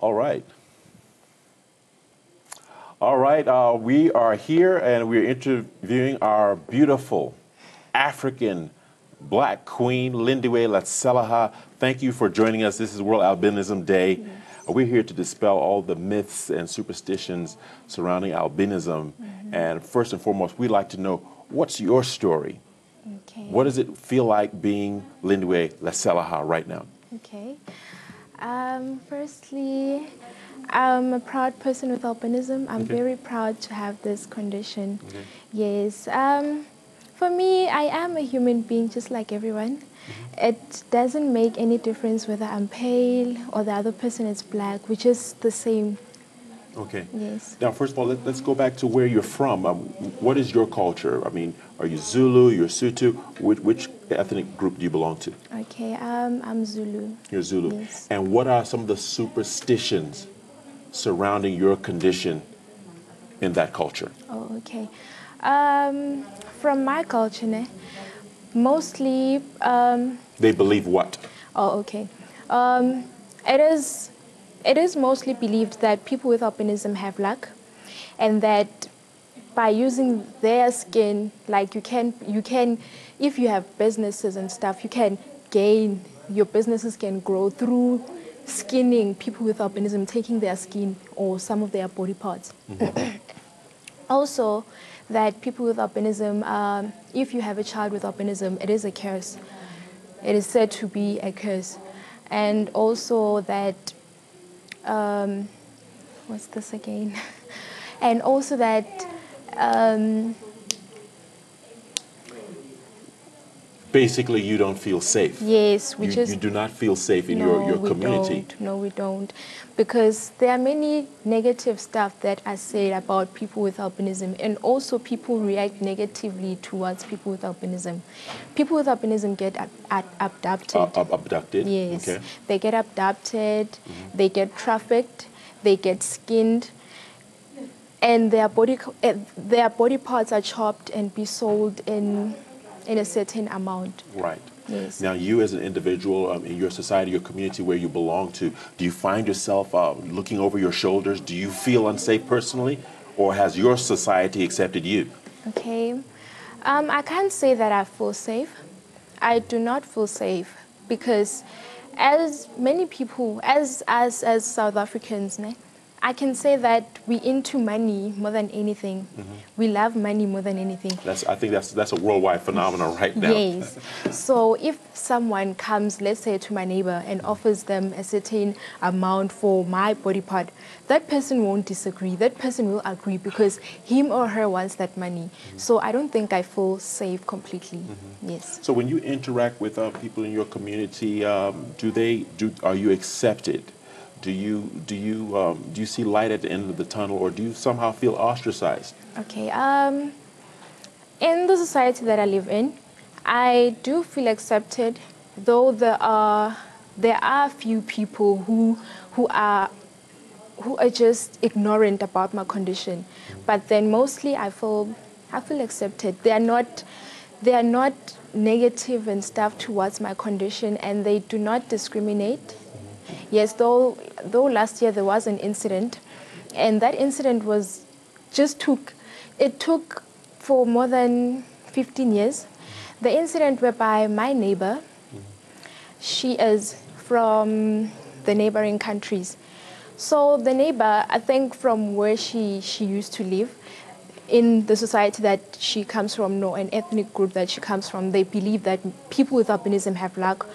All right. All right. We are here and we're interviewing our beautiful African Black Queen, Lindiwe Litshelega. Thank you for joining us. This is World Albinism Day. Yes. We're here to dispel all the myths and superstitions surrounding albinism. And first and foremost, we'd like to know, what's your story? Okay. What does it feel like being Lindiwe Litshelega right now? Okay. Firstly, I'm a proud person with albinism. I'm very proud to have this condition. Yes. For me, I am a human being just like everyone. It doesn't make any difference whether I'm pale or the other person is black. We're just the same. Okay. Yes. Now, first of all, let's go back to where you're from. What is your culture? I mean, are you Zulu, you're Sutu? Which ethnic group do you belong to? Okay, I'm Zulu. You're Zulu. Yes. And what are some of the superstitions surrounding your condition in that culture? Oh, okay. From my culture, mostly... They believe what? Oh, okay. It is mostly believed that people with albinism have luck, and that by using their skin, like you can, if you have businesses and stuff, you can gain, your businesses can grow through skinning people with albinism, taking their skin or some of their body parts. Also, that people with albinism, if you have a child with albinism, it is a curse. It is said to be a curse. And also that, what's this again? And also that, basically, you don't feel safe. yes, You do not feel safe in your community. No, we don't. Because there are many negative stuff that are said about people with albinism, and also people react negatively towards people with albinism. People with albinism get abducted. Abducted? Yes. Okay. They get abducted, they get trafficked, they get skinned, and their body parts are chopped and be sold in a certain amount. Right. Yes. Now, you as an individual, in your society, your community where you belong to, do you find yourself looking over your shoulders? Do you feel unsafe personally, or has your society accepted you? Okay. I can't say that I feel safe. I do not feel safe because as many people, as South Africans, I can say that we into money more than anything. We love money more than anything. I think that's a worldwide phenomenon right now. Yes. So if someone comes, let's say, to my neighbor and offers them a certain amount for my body part, that person won't disagree. That person will agree because him or her wants that money. So I don't think I feel safe completely. Yes. So when you interact with people in your community, are you accepted? Do you see light at the end of the tunnel, or do you somehow feel ostracized? Okay. In the society that I live in, I do feel accepted, though there are a few people who are just ignorant about my condition. But then mostly I feel accepted. They are not negative and stuff towards my condition, and they do not discriminate. Yes, though last year there was an incident, and that incident took for more than 15 years. The incident whereby my neighbor, she is from the neighboring countries. So the neighbor, I think from where she used to live, in the society that she comes from, no, an ethnic group that she comes from, they believe that people with albinism have luck.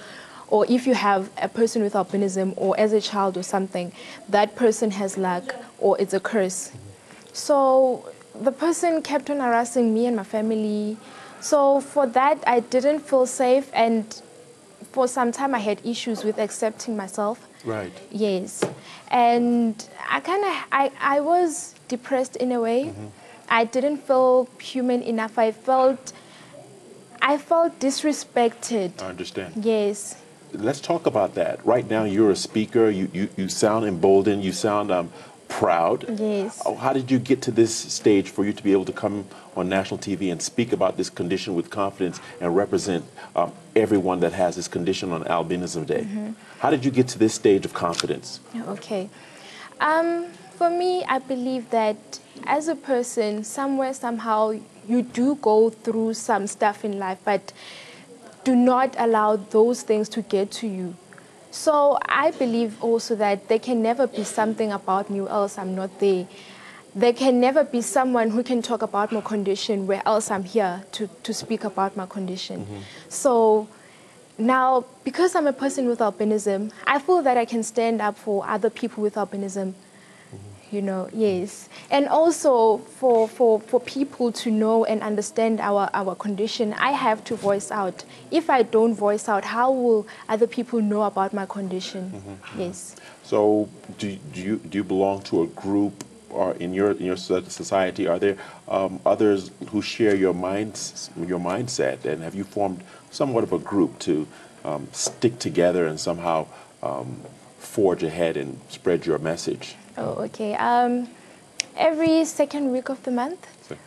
Or if you have a person with albinism, or as a child or something, that person has luck, or it's a curse. So the person kept on harassing me and my family. So for that, I didn't feel safe, and for some time I had issues with accepting myself. Right. Yes. And I was depressed in a way. I didn't feel human enough. I felt disrespected. I understand. Yes. Let's talk about that. Right now, you're a speaker. You sound emboldened. You sound proud. Yes. How did you get to this stage for you to be able to come on national TV and speak about this condition with confidence and represent everyone that has this condition on Albinism Day? How did you get to this stage of confidence? Okay. For me, I believe that as a person, somewhere, somehow, you do go through some stuff in life, but do not allow those things to get to you. So I believe also that there can never be something about me or else I'm not there. There can never be someone who can talk about my condition where else I'm here to speak about my condition. So now, because I'm a person with albinism, I feel that I can stand up for other people with albinism. You know, yes. And also for people to know and understand our condition, I have to voice out. If I don't voice out, how will other people know about my condition? Yes. So do you belong to a group, or in your society, are there others who share your mindset, and have you formed somewhat of a group to stick together and somehow forge ahead and spread your message? Oh, okay. Every second week of the month,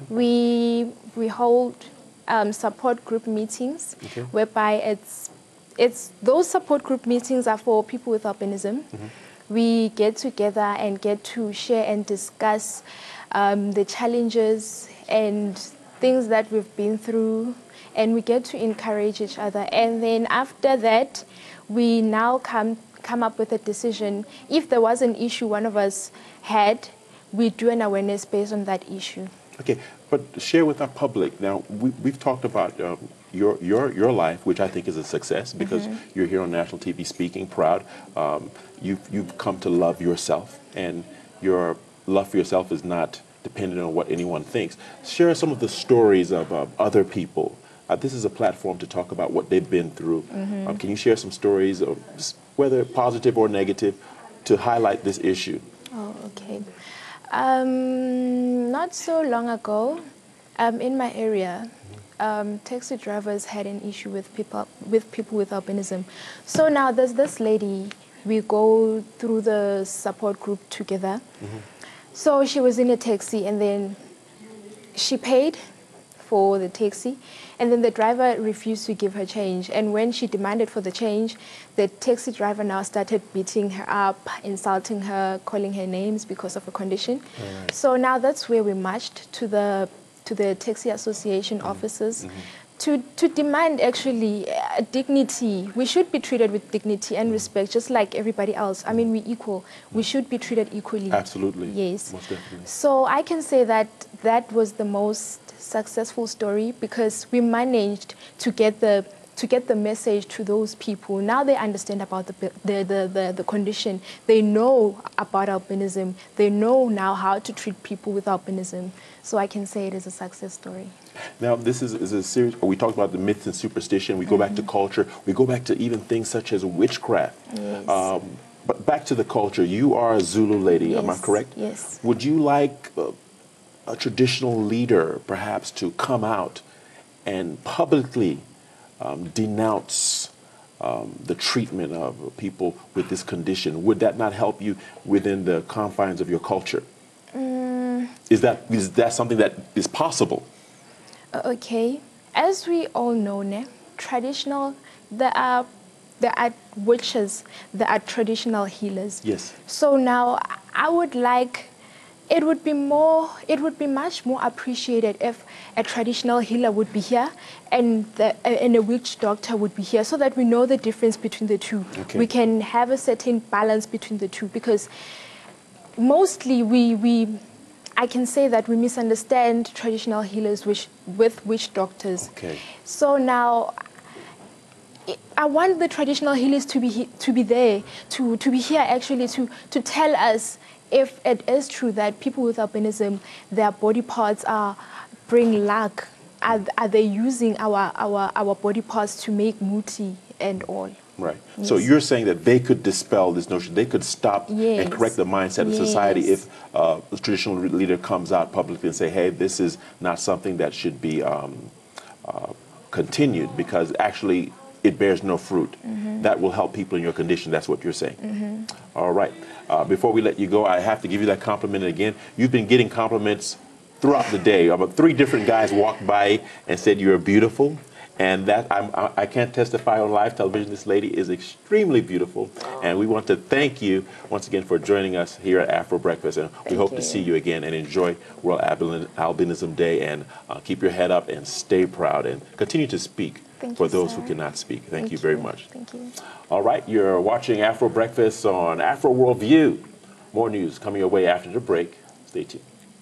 we hold support group meetings, whereby those support group meetings are for people with albinism. We get together and get to share and discuss the challenges and things that we've been through, and we get to encourage each other. And then after that, we now come up with a decision. If there was an issue one of us had, we do an awareness based on that issue. Okay, but share with our public. Now, we've talked about your life, which I think is a success because you're here on national TV speaking, proud. You've come to love yourself, and your love for yourself is not dependent on what anyone thinks. Share some of the stories of other people. This is a platform to talk about what they've been through. Can you share some stories, whether positive or negative, to highlight this issue? Oh, okay. Not so long ago, in my area, taxi drivers had an issue with people with albinism. So now there's this lady. We go through the support group together. So she was in a taxi, and then she paid for the taxi, and then the driver refused to give her change. And when she demanded for the change, the taxi driver now started beating her up, insulting her, calling her names because of her condition. So now that's where we marched to the taxi association offices to demand actually dignity. We should be treated with dignity and respect, just like everybody else. I mean, we're equal. We should be treated equally. Absolutely. Yes. Most definitely. So I can say that that was the most successful story, because we managed to get the message to those people. Now they understand about the condition. They know about albinism. They know now how to treat people with albinism. So I can say it is a success story. Now, this is a series. We talked about the myths and superstition. We go back to culture. We go back to even things such as witchcraft. Yes. But back to the culture. You are a Zulu lady, Yes. am I correct? Yes. Would you like a traditional leader, perhaps, to come out and publicly denounce the treatment of people with this condition? Would that not help you within the confines of your culture? Is that something that is possible? Okay. As we all know, traditional, there are witches, there are traditional healers. Yes. So now I would like, it would be much more appreciated if a traditional healer would be here and a witch doctor would be here, so that we know the difference between the two. Okay. We can have a certain balance between the two, because mostly I can say that we misunderstand traditional healers with witch doctors. Okay. So now I want the traditional healers to be there, to be here actually to tell us if it is true that people with albinism, their body parts bring luck. Are they using our body parts to make muti and all? Right. Yes. So you're saying that they could dispel this notion, they could stop and correct the mindset of society if the traditional leader comes out publicly and say, hey, this is not something that should be continued, because actually it bears no fruit. That will help people in your condition. That's what you're saying. All right. Before we let you go, I have to give you that compliment again. You've been getting compliments throughout the day. About 3 different guys walked by and said you're beautiful. And that I can't testify on live television. This lady is extremely beautiful. And we want to thank you once again for joining us here at Afro Breakfast. And we hope to see you again and enjoy World Albinism Day. And keep your head up and stay proud and continue to speak for those who cannot speak. Thank you very much. Thank you. All right, you're watching Afro Breakfast on Afro Worldview. More news coming your way after the break. Stay tuned.